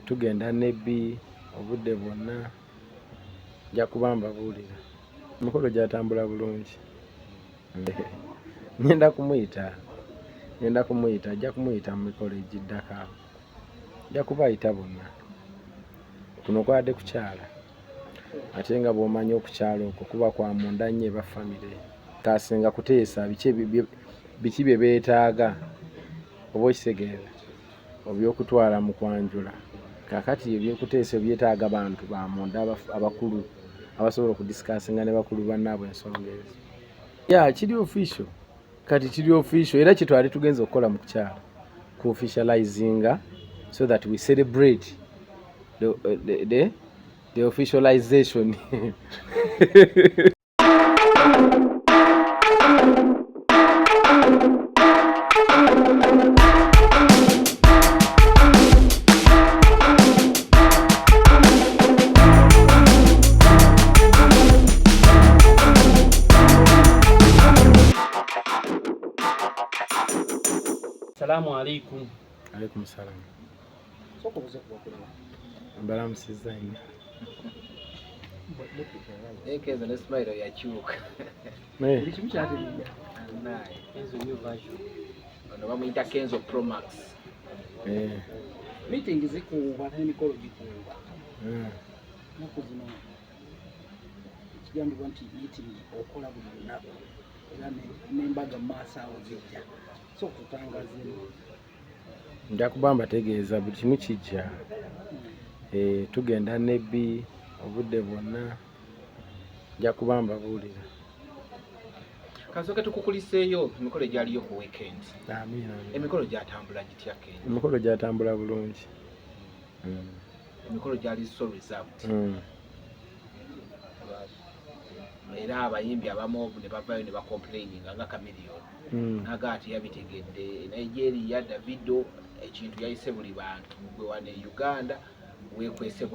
tugenda nebbi obudde bwonna nja kuba mbabuulira. Emikolo gyatambula bulungi. Ngenda kumuyita ajja kumuyita mu mikolo egiddako awo. Nja kubayita bonna. Kuno kwabadde kukyala ate nga bw'omanyi okukyala okwo kuba kwa munda nnyo eba famire. Kasinga kuteesa biki bye beetaaga oba okitegeera ebyokutwala mu kwanjula. Kaakati ebyokuteesa byetaaga bantu ba munda abakulu abasobola okudisikasinga ne bakulu bannaabwe ensonga ezo. Kiri official. Kati kiri official era kye twali tugenza okukola mu kukyala ku officializinga so that we celebrate the officialization. Assalamu alaikum. Alaikum salam. Mbalamusizza nnyo. Ekeza ne smile yakyuka. Buli kimu kyategeera. Kenzo new version. Ono bamuyita Kenzo Pro Max. Meeting zikuuba n'emikolo gikuuba. Naku zino kigambibwa nti meeting okola buli lunaku era n'embaga mu maaso awo zijja. So kutangaza nja kuba mbategeeza buli kimu kijja. Tugenda nebbi obudde bwonna nja kuba mbabuulira. Kasooke tukukuliseeyo emikolo egyaliyo ku weekend. Amiina. Emikolo gyatambula gitya Kenzo? Emikolo gyatambula bulungi. Emikolo gyali so reserved. Era abayimbi abamu ne bavayo ne bacomplaininga nga Chameleone. Naga ati yabitegedde Nigeria Davido ekintu yayise buli bantu gwe wane Uganda wekwese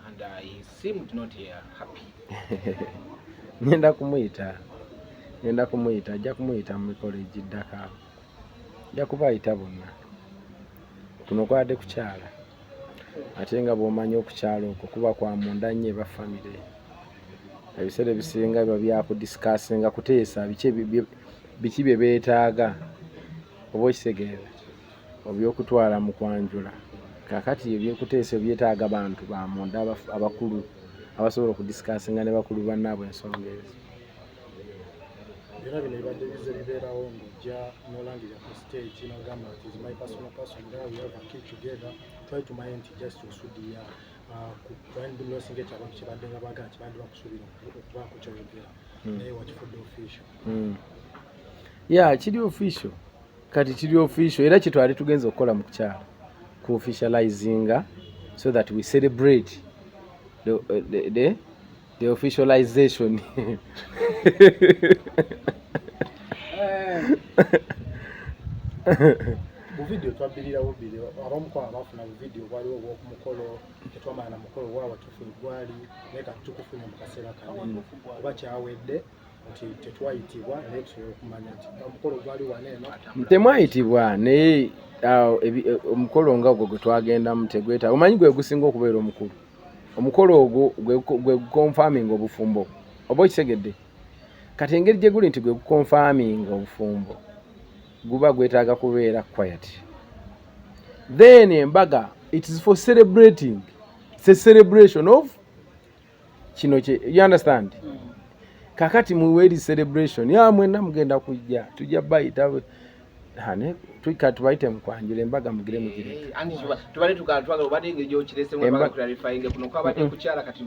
and he seemed not happy. Ngenda kumuyita ajja kumuyita mu mikolo egiddako awo. Nja kubayita bonna. Kuno kwabadde kukyala ate nga bw'omanyi okukyala okwo kuba kwa munda nnyo eba famire. Ebiseera ebisinga biba byakudisikasinga kuteesa biki bye beetaaga oba okitegeera ebyokutwala mu kwanjula. Kaakati ebyokuteesa byetaaga bantu ba munda abakulu abasobola okudisikasinga ne bakulu bannaabwe ensonga ezo. Byonna bino bibadde bibeerawo ng'ojja n'olangirira ku stage n'ogamba nti my personal person there we have a key together try to mind just osudiya kubandu losinga ekyalo kibadde nga baga nti badde bakusuubira okubaako ky'oyogera naye wakifudde official. Kiri official. Kati kiri official era kye twali tugenza okukola mu kukyala ku officializinga so that we celebrate the officialization. Bu video twabirirawo biri abamuko abafuna bu video waliwo obw'okumukolo tetwamala na mukolo gwa watufu gwali naye kati tukufunye mu kaseera kano oba kyawedde nti tetwayitibwa naye tusobola okumanya nti omukolo gwali waneeno. Temwayitibwa naye omukolo nga ogwo gwe twagendamu tegweta omanyi gwe gusinga okubeera omukulu. Omukolo ogwo gwe gukonfaminga obufumbo oba okitegedde. Kati engeri gye guli nti gwe gukonfaminga obufumbo guba gwetaaga kubeera quiet. Then embaga it is for celebrating. It's a celebration of kino kye, you understand? Kakati muweri celebration mwena mugenda kujja tujja bayita hane tubayite mu kwanjula embaga mugire mugire. Tubale tukatwaga obadde engeri gy'okirese mu clarifying kuno kwabadde kukyala kati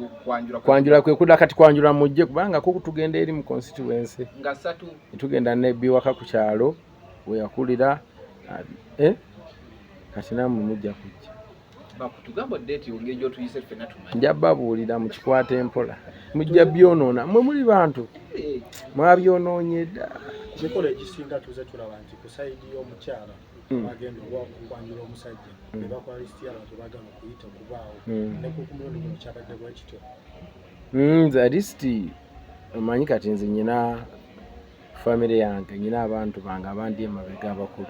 kwanjula kwe kuda kati kwanjula mujje kubanga ko tugenda eri mu constituency nga 3 tugenda nebbi waka ku kyalo we yakulira kati namwe mujja kujja. Bakutugamba date ngeri gy'otuyise ffenna tumanyi. Nja babuulira mu kikwata empola mujja byonoona mwe muli bantu mwabyonoonye dda. Emikolo egisinga tuze tulaba nti ku sayidi y'omukyala bagenda okwanjula omusajja ne bakola lisiti y'abantu bagana okuyita okubaawo ne ku mulundi guno kyabadde bwe kityo. Nze lisiti omanyi kati nze nyina famire yange nyina abantu bange abandi emabega abakulu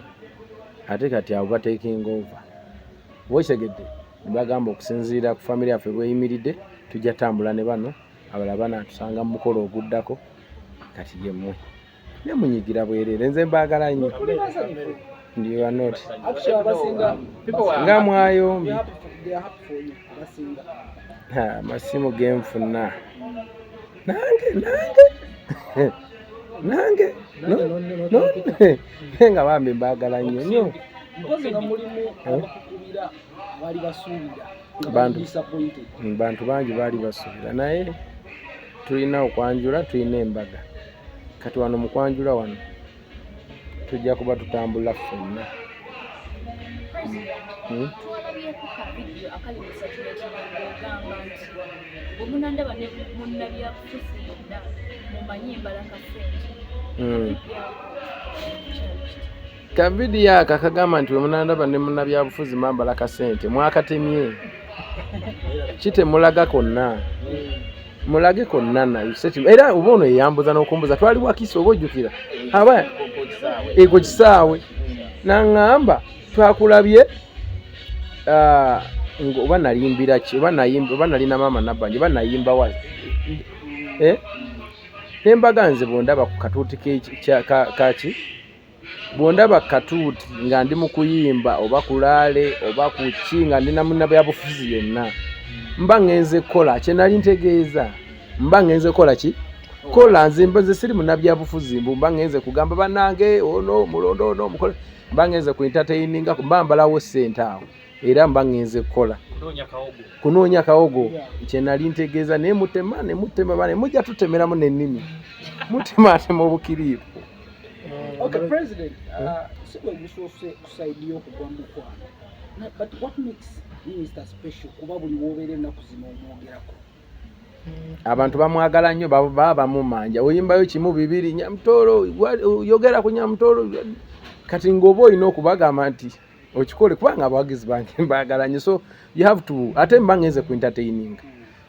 ate kati abo batekinga over. Wokitegedde ne bagamba okusinziira ku famire yaffe bweyimiridde tujja tambula ne bano abalala banaatusanga mu mukolo oguddako kati yemmwe ne munyigira bwereere nze mbaagala nnyo ndi wanoti nga mwayombi amasimu genfuna nange nga bambi mbaagala nnyo nnyo bantu bangi baali basuubira naye tulina okwanjula tulina embaga kati wano mu kwanjula wano tujja kuba tutambula ffenna. twalabyeko ka vidiyo akali mu satureti ng'ogamba nti bwemunandaba ne munnabyabufuzi yonna mumanye embalaka ssente kavidiyo aka kagamba nti wemunandaba ne munnabyabufuzi mambala kasente mwakatemye kitemulaga konna mulage konna nayo era oba ono yeyambuza n'okumbuza twali wakisi oba ojjukira aba ego kisaawe naŋŋamba twakulabye oba nalimbira ki oba nalina maama nabbanje oba nayimba wa nembaga nze bwondaba ku katuuti kaki bwondaba katuuti nga ndi mu kuyimba oba kulaale oba ku ki nga ndina munnabyabufuzi yenna mba ngenze kola kyenali ntegeeza mba ngenze kola ki kola nze siri munnabyabufuzi mba ngenze kugamba bannange ono mulondo ono mukole mba ngenze ku entertaininga mba mbalawo ssente awo era mba ngenze kola kunoonya kawogo kyenali ntegeeza naye mutema bane mujja tutemeramu n'ennimi mutematema obukiriivu. Okay, President, sibwe gusoose kusaidia okugwa mu mukwano. But what makes Minister special kuba buli wobeera ennaku zino omwogerako? Abantu bamwagala nnyo baba bamumanja oyimbayo kimu bibiri Nyamutolo yogera ku Nyamutolo kati ng'oba olina okubagamba nti okikole kubanga abawagizi bange mbaagala nnyo so you have to ate mba ngenze ku entertaining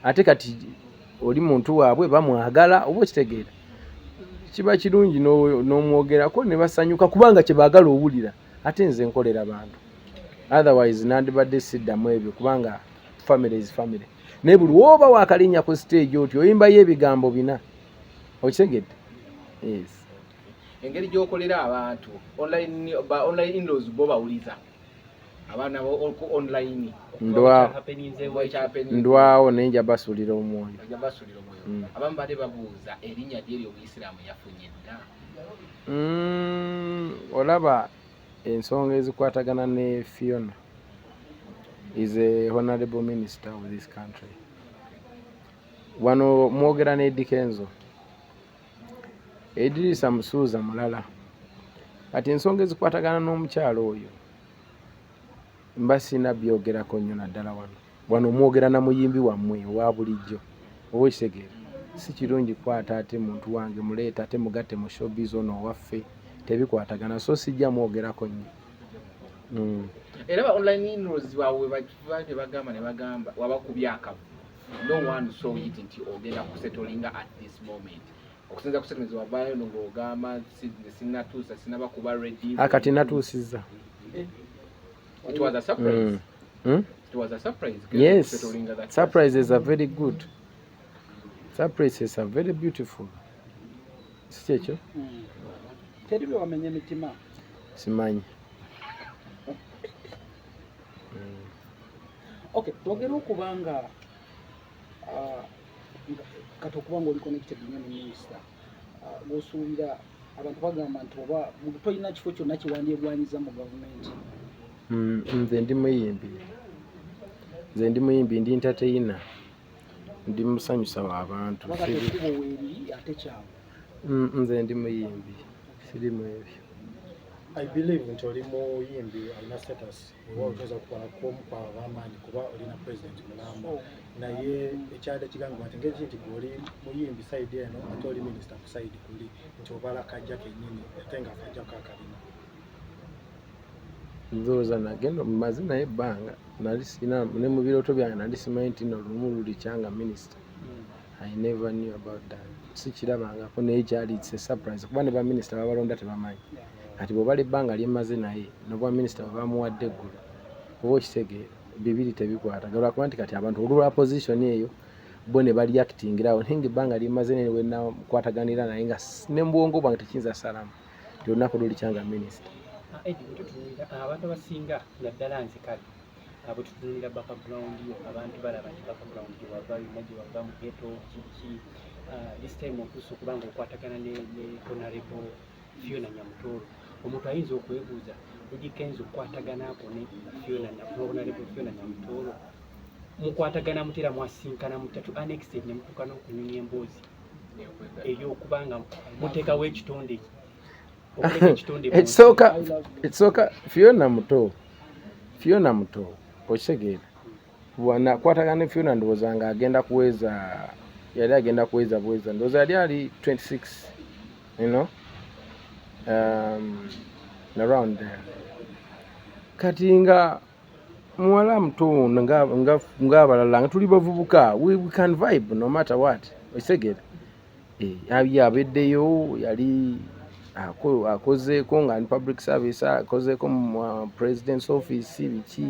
ate kati oli muntu waabwe bamwagala oba okitegeera kiba kirungi n'omwogerako ne basanyuka kubanga kye baagala owulira ate nze nkolera bantu otherwise nandibadde siddamu ebyo kubanga family is family naye buli woba wakalinnya ku stage oti oyimbayo ebigambo bina okitegedde. Yes. Engeri gy'okolera abantu online in-laws bo bawuliza abaana online ndwawo naye nja basuulira omwoyo abamu bade babuuza erinnya lyeri obuyisiraamu yafunye dda olaba ensonga ezikwatagana ne Fiona is a honorable minister of this country. Wano mwogera ne Eddie Kenzo Idrisa Musuuza mulala kati ensonga ezikwatagana n'omukyalo oyo mba sina byogerako nnyo naddala wano mwogera na muyimbi wammwe owa bulijjo oba okitegeera si kirungi kukwata ate muntu wange muleeta ate mugatte mu showbiz ono owaffe tebikwatagana so sijja mwogerako nnyo. Era ba online in-laws bawe bagamba ne bagamba wabakubya akabu no one saw it nti ogenda kusettlinga at this moment okusinza ku settlements wavayo ng'ogamba sinatuusa sinabakuba ready akati natuusizza. It was a surprise. It was a surprise. Yes, surprises are very good. Surprises are very beautiful. Si ekyo? Teri bwe wamenya emitima? Simanyi. Okay, twogera okubanga kati okuba nga oli connected nnyo ne minisita ng'osuubira abantu bagamba nti oba tolina kifo kyonna kiwandyegwanyiza mu gavumenti. Nze ndi muyimbi ndi entertainer ndi musanyusa abantu nze ndi muyimbi sirimu ebyo. I believe nti oli muyimbi alina status oba otoza kukolako kwa bamaanyi kuba olina president mulamba naye ekyada kigamba nti ngeri nti oli muyimbi side eno ate oli minister ku side kuli nti obala kajja kennyini ate nga akajja kakalina. Ndowooza nagenda mu mazina y'ebbanga nali sina ne mu birooto byange nali simanyi nti nno lumu luli kyanga minister. I never knew about that. Sikirabangako naye kyali it's a surprise kuba ne baminisita babalonda tebamanyi kati bw'obala ebbanga lyemmaze naye n'obwa minisita bwe bamuwadde eggulu oba okitegeera bibiri tebikwata galwakuba nti kati abantu olulwa position eyo bo ne bali actingirawo ninga ebbanga limaze ne wenna kwataganira naye nga ne mbwongo bwange tekiyinza salamu ti olunaku luli kyanga minisita abantu abasinga naddala nze kale abo tutunulira background yo abantu balaba nti background yo wava yonna gye wava mu ghetto kiki this time okusa okubanga okwatagana ne honorable Fiona Nyamutoolo omuntu ayinza okwebuuza egikayinza okukwataganako ne honorable Fiona Nyamutoolo mukwatagana mutera mwasinkana mutatu annexed ne mutuuka n'okunyumya emboozi ey'okubanga muteekawo ekitonde ekisooka Fiona Muto okitegeera bwana kwatagana ne Fiona ndowooza nga agenda kuweza bweza ndowooza yali ali 26 you know around there kati nga muwala muto ng'abalala nga tuli bavubuka we can vibe no matter what okitegeera abeddeyo yali akozeeko nga ni public service akozeeko mu president's office biki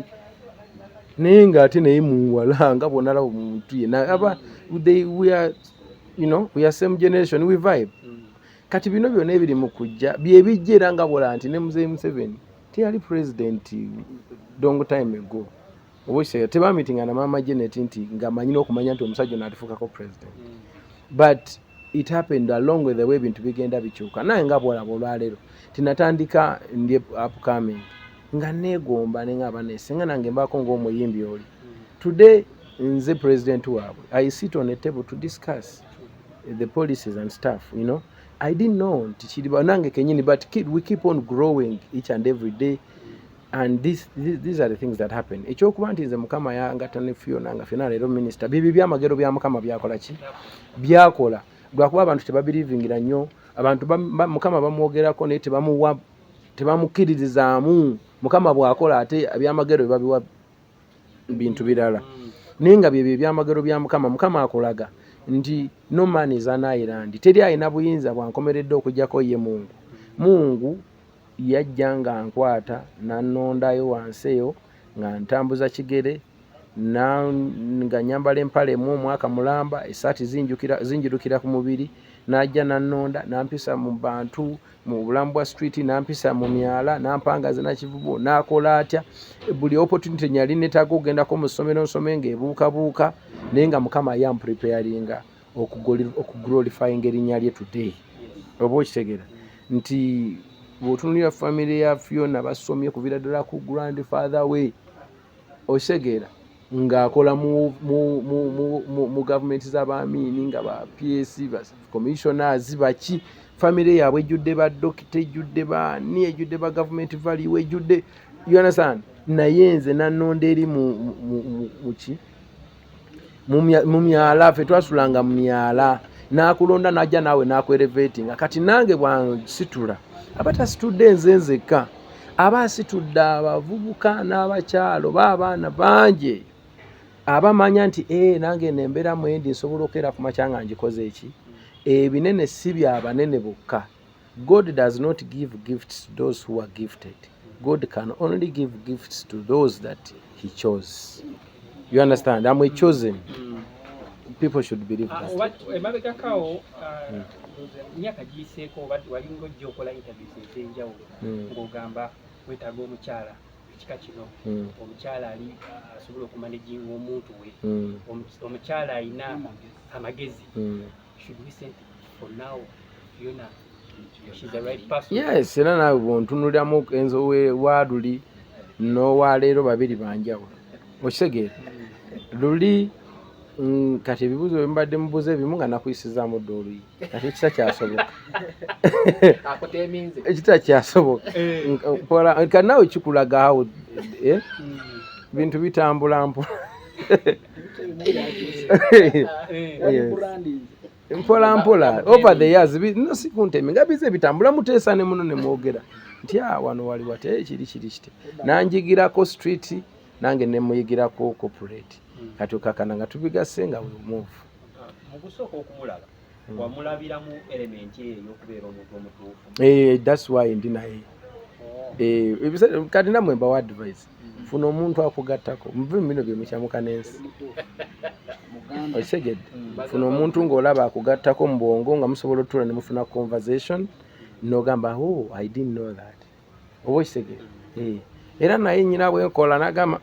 naye ng'ate naye muwala nga bwonalaba omuntu yenna aba we are same generation we vibe kati bino byonna ebiri mu kujja byebijja era nga bola nti ne Mzee Museveni teyali president long time ago obwekitegeera tebamitinga na Maama Janet nti ng'amanyi n'okumanya nti omusajja ono atufuukako president but it happened along with the way bintu bigenda bikyuka naye nga bwolaba olwaleero tinatandika ndi upcoming nga neegomba nengaba nesinga nange mbaako ng'omuyimbi oli today nze president waabwe I sit on a table to discuss the policies and stuff you know I didn't know nti kiriba nange kenyini but we keep on growing each and every day and these are the things that happen ekyokuba nti nze mukama yangata ne Fiona nga Fiona leero minister bibi byamagero bya mukama byakola ki byakola lwakuba abantu tebabirivingira nnyo abantu mukama bamwogerako naye tebamukkirizizaamu mukama bwakola ate ebyamagero babiwa bintu birala naye nga byebyo ebyamagero bya mukama akolaga nti no man is an island teri alina buyinza bwankomeredde okugjako ye Mungu yajja nga nkwata nannondayo wansi eyo nga ntambuza kigere nga nyambala empale mu omwaka mulamba esaati zinjirukira ku mubiri najja nannonda nampisa mu bantu mu bulamu bwa street nampisa mu myala nampangaze nakivubo nakola atya buli opportunity nyali netaga ogendako mu ssomero nsome ng'ebuukabuuka naye nga mukama yampreparinga okuglorifying erinnya lye today oba okitegeera nti bw'otunulira family ya Fiona basomye kuviira ddala ku grandfather we okitegeera ng'akola mu gavumenti z'abaamiini nga ba PS ba commissioners baki family yaabwe ejjudde ba dokita ejjudde baani ejjudde ba gavumenti value ejjudde you understand naye nze nannonda eri mu myala ffe twasulanga mu myala n'akulonda n'ajja naawe n'akwerevatinga kati nange bwansitula abatasitudde nze nzekka aba asitudde abavubuka n'abakyalo b'abaana bangi abamanya nti nange nembeera mwendi nsobola okera ku makya nga ngikoze eki ebinene si byabanene bokka God does not give gifts to those who are gifted. God can only give gifts to those that he chose. You understand? I'm a chosen. People should believe that. Emabegakawo myaka giyiseeko walinga ojja okola interviews ez'enjawulo ng'ogamba wetaaga omukyala ekika kino omukyala ali asobola okumanaginga omuntu we omukyala alina amagezi. Should we say for now Fiona she's the right person? Yes, era naawe bw'ontunuliramu enzo wa Luli n'owa leero babiri banjawulo okitegeera Luli kati ebibuuzo bye mbadde mubuuza ebimu nga nakuyisizaamu dda oluyi kati ekita kyasoboka ekita kyasoboka kati naawe kikulaga awo bintu bitambula mpola mpola over the years no sikunteme nga bize bitambula muteesa ne muno ne mwogera nti wano wali wate ekiri kiti nanjigirako street nange ne muyigirako corporate kati okakana nga tubigasse nga we move mu kusooka okumulaba wamulabiramu element ey'okubeera omuntu omutuufu. That's why ndi naye kati namwe mbawa advice funa omuntu akugattako muve bino bye mukyamuka n'ensi okisegedde funa omuntu ng'olaba akugattako mu bwongo nga musobola otuula ne mufuna conversation n'ogamba oh I didn't know that oba okisegedde era naye nnyina bwenkola n'agamba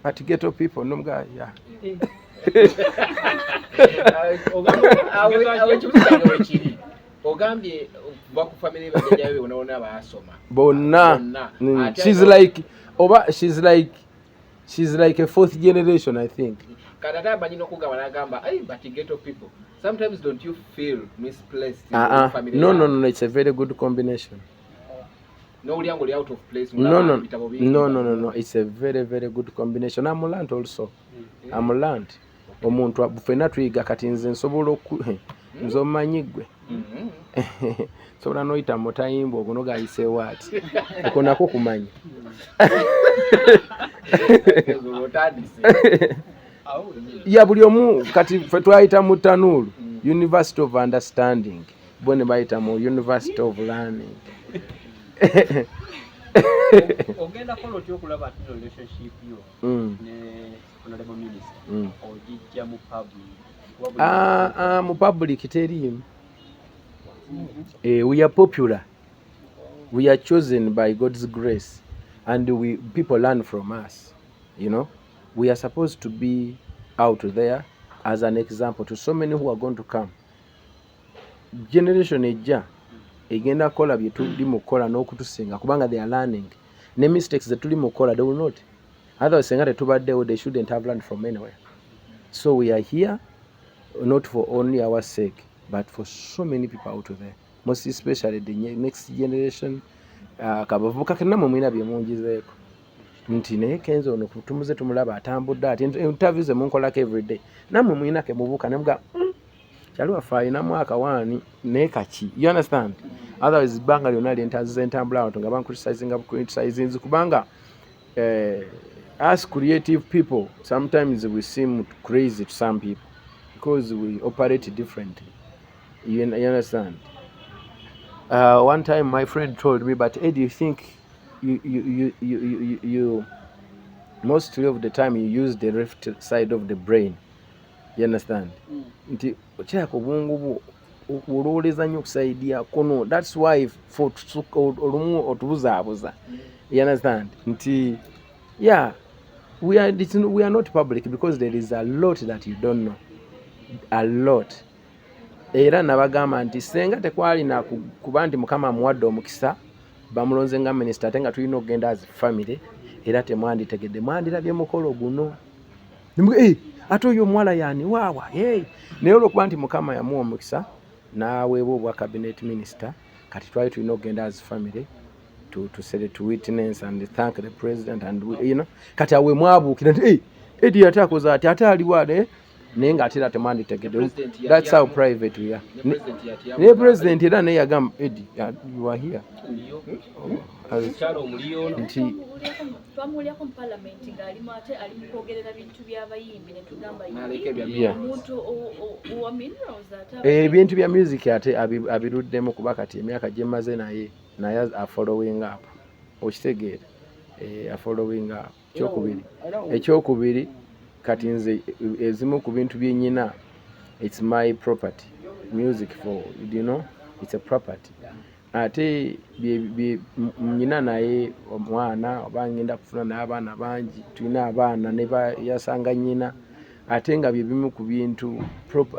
but ghetto people nomugaa ya ogambye baku family bajjajawe onaona baasoma bonna she's like a fourth generation I think katata banyino kugamba nagamba but ghetto people sometimes don't you feel misplaced in family no it's a very good combination no out of place no it's a very very good combination I'm learned also I'm learned omuntu fena tuyiga kati nze nsobola nze omanyi gwe sobola noyita mutayimba ogwo nogayise waati oko nako kumanyi ya buli omu kati fe twayita mu tanuulu University of Understanding bo ne bayita mu University of Learning. ogenda kola otya okulaba ati relationship yo ne honorable minister ogijja mu public mu public teriimu we are popular, we are chosen by God's grace, and people learn from us. You know, we are supposed to be out there as an example to so many who are going to come. Generation ejja egenda kola bye tuli mukola n'okutusinga kubanga they are learning. Ne mistakes that tuli mukola they will not. Otherwise senga tetubaddewo they shouldn't have learned from anywhere. So we are here not for only our sake, but for so many people out there, most especially the next generation. Kabavuka kenamo mwina bye mungizeeko nti naye Kenzo ono tumuze tumulaba atambudde ati interviews ze munkolako every day namwe mwina ke mubuka nemuga kyali wafayina mwaka wani naye kaki, you understand? Otherwise banga lyonna lyentaziza entambula abantu nga bankriticizing kubanga as creative people sometimes we seem crazy to some people because we operate differently. You understand? One time my friend told me, but Eddie, you think you mostly of the time you use the left side of the brain. You understand? Nti ochako bungu uloleza nnyo kusaidia kono. That's why for olumu otubuzaabuza. You understand? Nti yeah, we are not public because there is a lot that you don't know. A lot. Era nabagamba nti senga tekwali na kuba nti mukama muwadde omukisa bamulonze nga minister tenga tulina okugenda as family era temwanditegedde mwandirabye mukolo guno ate oyo omuwala yani waawa naye olwokuba nti mukama yamuwa omukisa n'aweebwa obwa cabinet minister kati twali tulina okugenda as family to witness and thank the president and you know kati awe mwabuukira nti Eddie ate akoze ati ate aliwa nenga atira temwanditegedde. That's how private we are. Ne president era naye yagamba Eddie you are here. Nti twamulyako mu parliament ng'alimu ate ali mu kwogerera bintu by'abayimbi ne tugamba omuntu owa minerals ate ebintu bya music ate abiruddemu kuba kati emyaka gye maze naye a following up okitegeera a following up ekyokubiri kati nze ezimu ku bintu byennyina it's my property. Music for you know it's a property. Ate nyina naye omwana oba ngenda kufuna n'abaana bangi tulina abaana ne yasanga nyina ate nga bye bimu ku bintu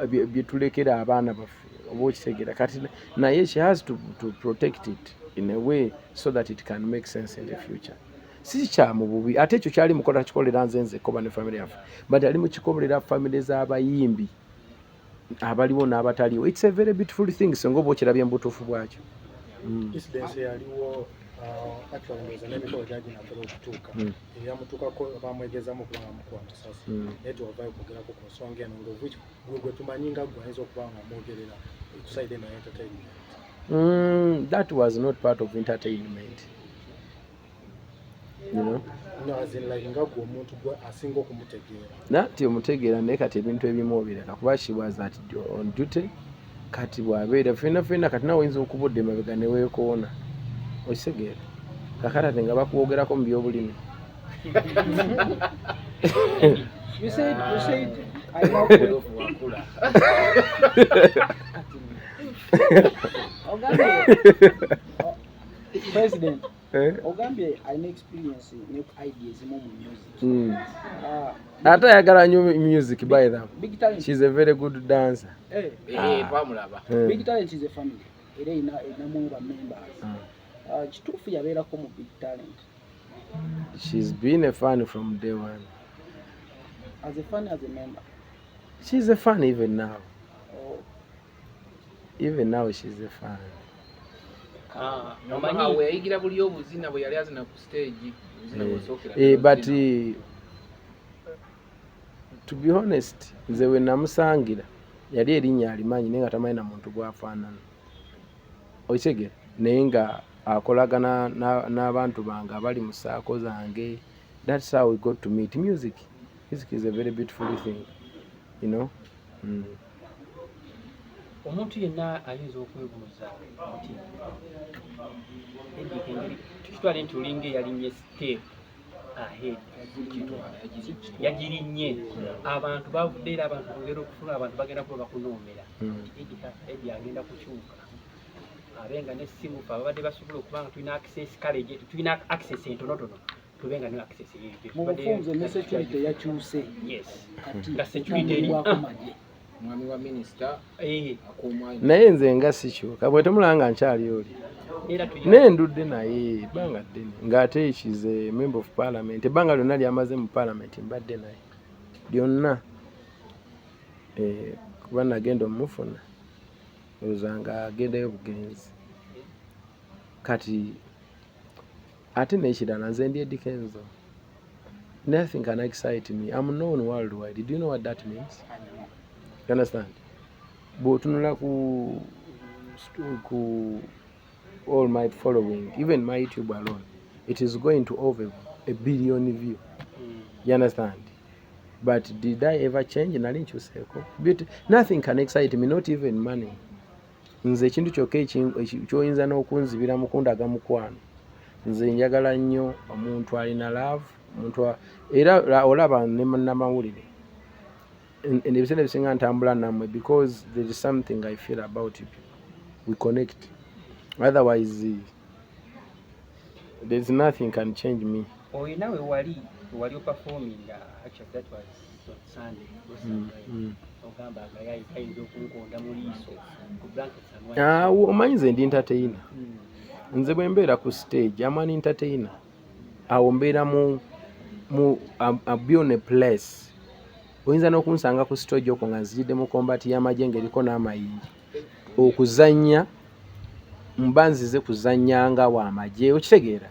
byetulekera abaana baffe oba okitegeera kati naye she has to protect it in a way so that it can make sense in the future. Si kyamu bubi ate ekyo kyali mukola kikolera nzenze koba ne family yaffe but ali mukikobolera family z'abayimbi abaliwo n'abataliwo. It's a very beautiful thing senga oba okirabye mu butuufu bwakyo. Incidence yaliwo actually ndoza n'emikolo gyagi natera okutuuka eyamutuukako bamwegezamu okuba nga mukwata sasi naye tewavayo kwogerako ku nsonga eno gwe tumanyi nga gwe ayinza okuba nga mwogerera tuside eno entertainment. That was not part of entertainment. You know? No, as in like nga gwe omuntu gwe asinga okumutegeera. Nati omutegeera naye kati ebintu ebimu obireka kuba she was at on duty kati bwabeera fena kati nawe oyinza okubudde emabega ne weekoona okitegeera kakati ate nga bakwogerako mu byobulimi You said I know. wakula President, Eh? Ogambye alina experience ne ideas mu music. Ate ayagala nnyo music by them. Big talent. She's a very good dancer. twamulaba Big talent is a family. Era inamu ba members. Kituufu yabeerako mu big talent. She's been a fan from day one. As a fan, as a member. She's a fan even now. Oh. Even now she's a fan. we yayigira buli obuzina bwe yali azina ku stage obuzina bw'osookera But to be honest, nze we namusangira yali erinnya alimanyi naye nga tamanyi na muntu gwafaanana. Okitegera naye nga akolagana n'abantu bange abali mu saako zange. That's how we got to meet. Music is a very beautiful thing, you know. Omuntu yenna ayinza okwebuuza nti Eddie Kengeri tukitwale nti olinga eyalinnye step ahead yagirinnye abantu bavudde era abantu bogera okufuna abantu bagenda kuba bakunoomera Eddie agenda kukyuka abenga n'essimu fe ababadde basobola okuba nga tulina access entonotono tubenga ne access mu bufunze ne security yakyuse. yes Kati nga security eri mwami wa minisita akumwanyi Naye nze nga sikyuka bwe temulanga nkyali oli. Naye ndudde naye ebbanga ddene ng'ate she's a member of parliament. Ebbanga lyonna lyamaze mu parliament mbadde naye lyonna. Kuba nagenda omufuna olowooza nga agendayo bugenzi. Kati ate n'ekirala nze ndi Eddie Kenzo. Nothing can excite me. I'm known worldwide. Do you know what that means? You understand? Bw'otunula ku all my following, even my YouTube alone, it is going to over 1 billion view. You understand? But did I ever change? Nali nkyuseeko. Nothing can excite me, not even money. Nze ekintu kyokka ky'oyinza n'okunzibira mukundaga mukwano. Nze njagala nnyo omuntu alina love, era olaba ne namawulire. Ebiseera ebisinga ntambula nammwe because there is something I feel about you people. We connect. Otherwise, there's nothing can change me. Oyina we wali performing actually that was on Sunday. Ogamba agayayinza okunkonda mu liiso ku blankets and Omanyi nze ndi entertainer. Nze bwe mbeera ku stage, I'm an entertainer. Awo mbeera be on a place. Oyinza n'okunsanga ku stage okwo nga nzijidde mu kombati y'amagye ng'eriko n'amayinja. Okuzannya mba nzize kuzannya nga w'amagye. Okitegeera?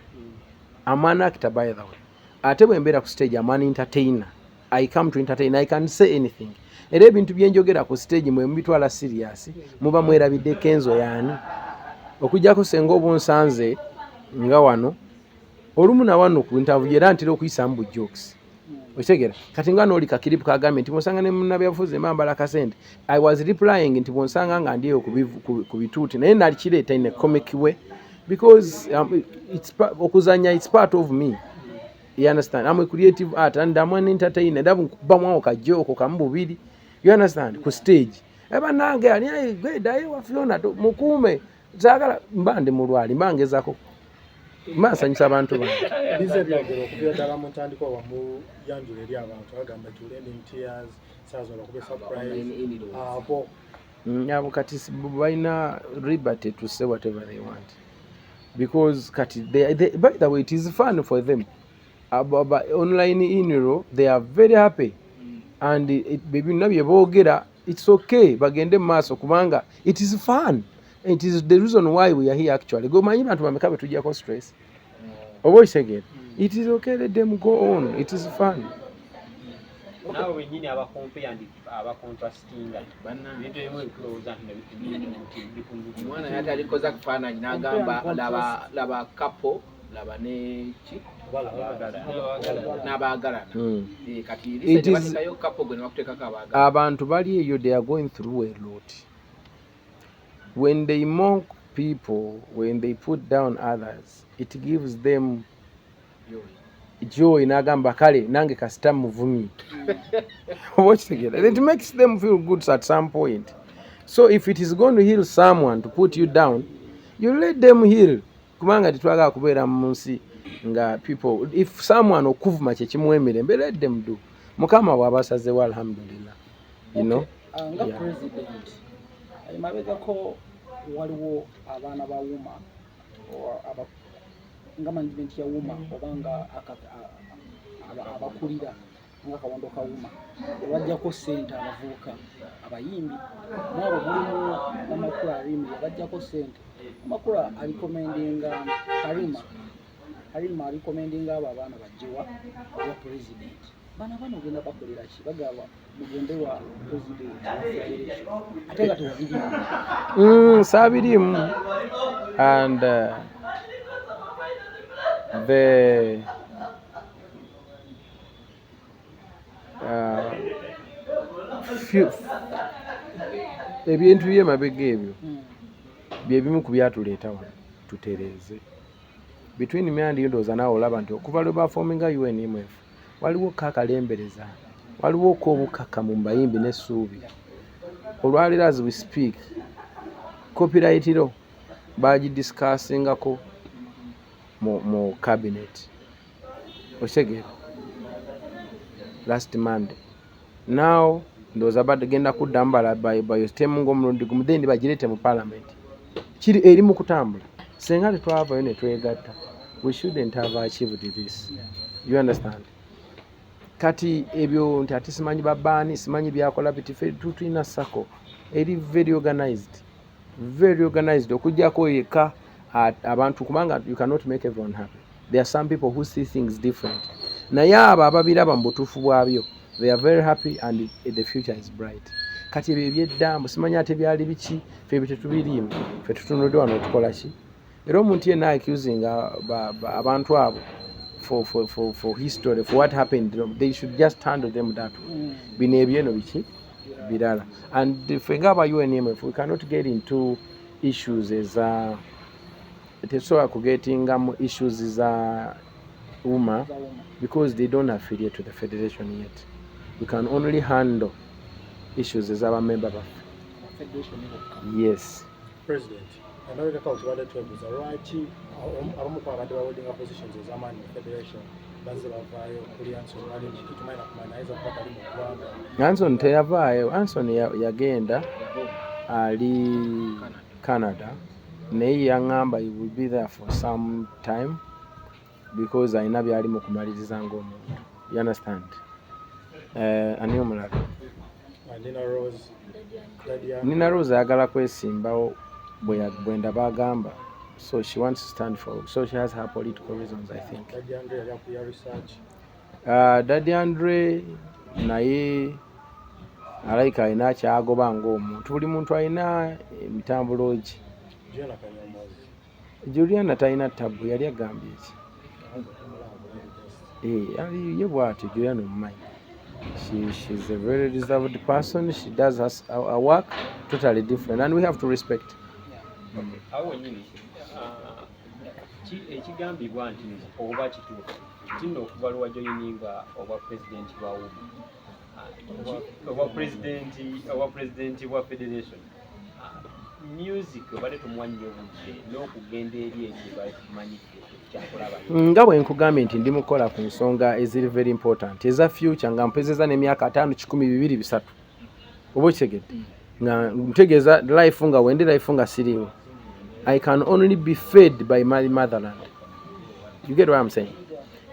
I'm an actor by the way. Ate bwe mbeera ku stage, I'm an entertainer. I come to entertain. I can say anything. Era ebintu bye njogera ku stage mwe mbitwala serious. Muba mwerabidde Kenzo yaani. Okujjako senga obunsanze nga wano. Olumu na wano ku interview era ntera okuyisamu bu jokes. Okitegeera? Kati nga n'oli kakiripu kagambye nti bw'osanga ne munnabyabufuzi mbambala kasente. I was replying nti bw'onsanga nga ndi eyo ku bituuti naye nalikireeta in a comic way because okuzanya it's part of me. You understand? I'm a creative art and I'm an entertainer. Ndabu kubamu awo kajoko kamu bubiri. You understand? Ku stage. Eba nange ali gweda yewa Fiona mukume. Zagala mbande mulwali mbangezako. Masanyisa abantu bange. Bize byagero okubira ddala mu ntandikwa wamu yanjula eri abantu bagamba tulending tears sazo bakube surprise abo abo kati balina liberty to say whatever they want because kati they by the way it is fun for them online in they are very happy and baby nabye boogera it's okay bagende maaso kubanga it is fun. It is the reason why we are here actually. Go manyi bantu bameka betujjako stress. Obo isegera. It is okay, let them go on. It is fun. Nawe wenyini abakompe and abacontrastinga bintu ebimwe bikulowoza nti omwana yati alikoza kufaananyi n'agamba laba couple laba neki n'abaagalana kati lisetebasikayo couple gwe nebakuteekako abaagalana. Abantu bali eyo they are going through a lot. When they mock people, when they put down others, it gives them joy n'agamba kale nange kasita muvumi watch together. It makes them feel good at some point. So if it is going to heal someone to put you down, you let them heal. Kubanga titwaga kubeera mu nsi nga people, if someone okuvuma kye kimuwemerembe, let them do. Mukama bw'abasazewo alhamdulillah, you know. Nga president mabegako waliwo abaana ba wuma nga management ya wuma obanga abakulira nga kawondo ka wuma bajjako sente abavubuka abayimbi mwabo mulimu n'amakula alimbi bajjako sente amakula alikomendinga Halima alikomendinga abo abaana bajjiwa wa president bana genda bakolera ki bagaba mugende wa president ate nga tewabirimu sabirimu and the ebintu byemabega ebyo byebimu ku byatuleeta wano tutereeze between me and you ndowooza naawe olaba nti okuva lwe bafoominga UNMF waliwo kakalembereza, waliwo k'obukaka mu bayimbi n'essuubi. Olwaleero as we speak copyright ro bagidiscussingako mu cabinet oshegera last Monday. Now ndowooza bagenda kuddamu bayostemu ng'omulundi gumu then bagirete mu parliament. Kiri eri mu kutambula. Senga tetwavayo ne twegatta, we shouldn't have achieved this. You understand? Kati ebyo nti ati simanyi babani simanyi byakola biti tutulina sako eri very organized okujjako yeka abantu kubanga you cannot make everyone happy. There are some people who see things different. Naye abo ababiraba mu butuufu bwabyo, they are very happy and the future is bright. Kati ebyo eby'eddambo simanyi ate byali biki ffe tetubiriimu ffe tutunudde wano tukola ki era omuntu yenna accusing abantu abo for history, for what happened, they should just handle them that way. Bino ebyeno biki birala. And if we ngaba UNMF, we cannot get into issues tesobola kugetingamu issues za UMA because they don't affiliate to the federation yet. We can only handle issues as our member federation. Yes. President, anaweka kwa utawala tuwebuza lwaki abamu kwa abantu baholdinga positions ez'amaanyi mu federation bazze bavaayo kuli Anson Halima tutumaina kumanya ayinza kupata ali mu ggwanga. Anson teyavaayo. Anson yagenda ali Canada naye yaŋŋamba he will be there for some time because ayina byali mu kumaliriza ng'omuntu. You understand? Ani omulala? Nina Rose ayagala kwesimbawo bwe ndaba agamba. So she wants to stand for, so she has her political reasons, I think. Daddy Andre naye alayika alina kyagoba ng'omuntu. Buli muntu alina emitambulo gye. Juliana talina tabu, yali agambye ki? Ye bw'atyo Juliana omumanyi. She's a very reserved person. She does her work totally different, and we have to respect. Awo nyini ekigambibwa nti oba kituufu kino okuva lwa joininga obwa president wa president wa federation music obadde tumwanyi obudde n'okugenda eri ebyo bamanyidde kyakulaba nga bwe nkugambye nti ndi mukola ku nsonga eziri very important eza future nga mpezeza n'emyaka 5, 10, 20, 3 oba okitegedde nga ntegeeza life nga wendi life nga siriwo. I can only be fed by my motherland. You get what I'm saying?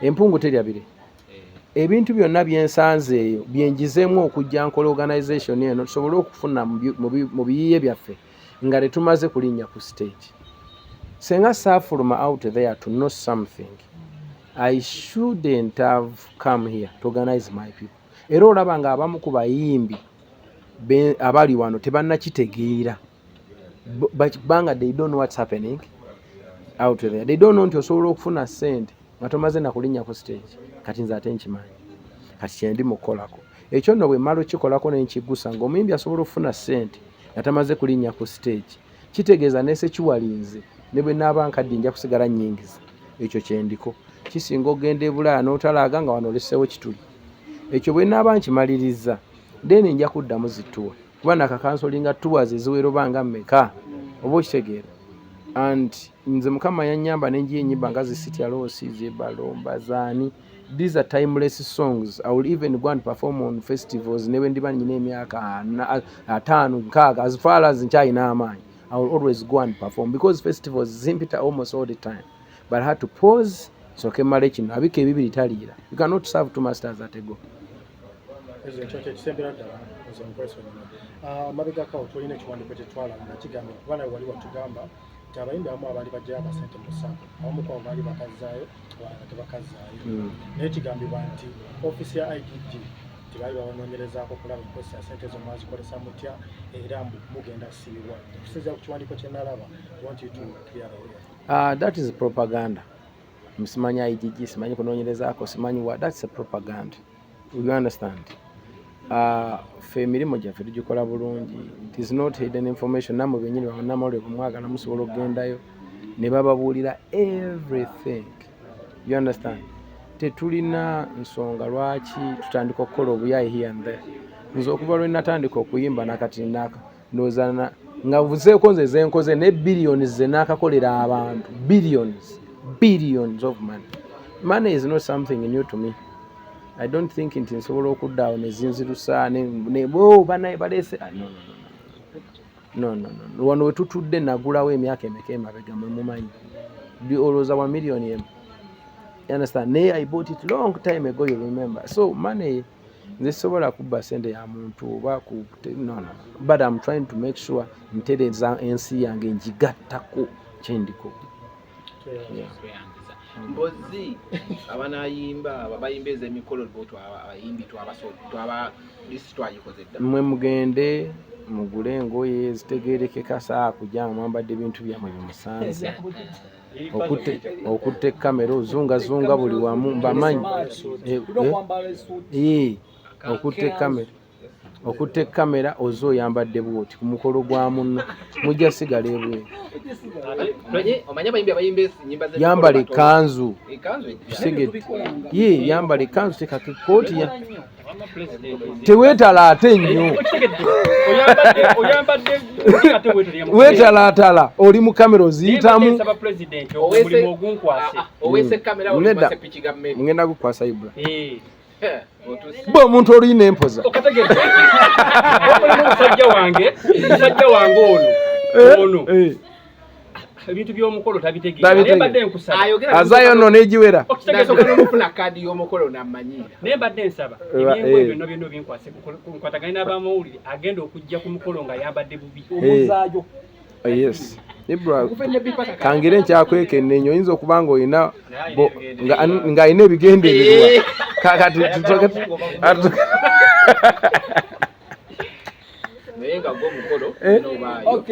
Empungu teryabire. Ebintu byonna byensanze eyo byenjizeemu okujja nkola organization eno tusobole okufuna mu biyiye byaffe nga tetumaze kulinnya ku stage. Senga saafuluma out there to know something, I shouldn't have come here to organize my people. Era olaba nga abamu ku bayimbi abali wano tebannakitegeera. Banga they don't know what's happening out there. They don't know nti osobola okufuna ssente nga tomaze na kulinnya ku stage. Kati nze ate nkimanyi. Kati kyendi mukolako. Ekyo nno bwe mmala okikolako n'enkigusa ng'omuyimbi asobola okufuna ssente nga tamaze kulinnya ku stage. Kitegeeza n'ese kiwalinze ne bwe naaba nkadde nja kusigala nnyingiza. Ekyo kyendiko. kisinga ogenda ebulaya n'otalaga nga wano oleseewo kituli. Ekyo bwe naaba nkimaliriza then nja kuddamu zituwa kuba nakakansolinga tours eziwera oba nga mmeka oba okitegeera. And nze Mukama yannyamba nenjiya ennyimba nga zisitya loosi zebalomba zaani. These are timeless songs. I will even go and perform on festivals ne bwe ndiba nnyina emyaka 5 6 as far as nkyayina amaanyi. I will always go and perform because festivals zimpita almost all the time. But I had to pause soke male kino abika ebibiri taliira. You cannot serve two masters at a go. Mabegakawo tulina ekiwandiiko kye twalaba nga kigamba kuba nawe wali watugamba nti abayimbi abamu abali bajjayo akasente mu ssako abamu kwabo baali bakazzaayo abalala tebakazzaayo. Naye kigambibwa nti ofiisi ya IGG tibaali babanoonyerezaako okulaba enkozesa ssente zo mwazikozesa mutya era mugenda siibwa. Okusinziira ku kiwandiiko kye nalaba want you to clear the way. That is propaganda. Simanyi IGG, simanyi kunoonyerezaako, simanyi what. That's a propaganda. You understand? Fe emirimu gyaffe tugikola bulungi. It is not hidden information. Namwe bennyini bannamawulire bwe mwagala musobola okugendayo ne bababuulira everything. You understand? Tetulina nsonga lwaki tutandika okukola obuyayi here and there. Nze okuva lwe natandika okuyimba nakati naka ndowooza nga vuzeeko nze zenkoze ne billions ze naakakolera abantu. Billions of money. Money is not something new to me. I don't think nti nsobola okuddaawo ne zinzirusa ne banaye baleese. No. Wano we tutudde nagulawo emyaka emeka emabega mwe mumanyi. Olowooza wa million emu. You understand? Naye I bought it long time ago, you remember. So money nze sobola kubba sente ya muntu oba no. But I'm trying to make sure ntereza ensi yange njigattako kyendiko. Mbozi abanayimba bayimbeza emikolo boto abayimbi twaba list twayikozedda. Mwe mugende mugule engoye zitegeerekeka saa kujja mwambadde ebintu byammwe bimusanze. Okutte kamera ozungazunga buli wamu mbamanyi. Okutte kamera ozo oyambadde bwoti ku mukolo gwa munno mujja sigala ebweru. Omanya bayimbi abayimbe nyimba ze Yambala ekkanzu. Ekkanzu yambala ekkanzu tekako ekkooti ya. Teweetala ate nnyo. Weetalaatala oli mu kamera oziyitamu. Owese kamera olibase pichi gammeri. Ngenda kukwasa ibula. Bo omuntu olina empoza. Okategeeza. Omusajja wange ono. Ebintu by'omukolo tabitegeera. Nebadde nkusaba. Azayo nno n'egiwera. Nasobola okufuna kaadi y'omukolo n'amanyira. Nebadde nsaba. Ebintu byonna binkwase nkwataganye n'abamawulire agenda okujja ku mukolo nga yambadde bubi. Omuzaayo. Yes. Ibra kangire nkyakwekenneenya oyinza okuba nga olina nga alina ebigendererwa kakati naye nga gw'omukolo n'obaayo.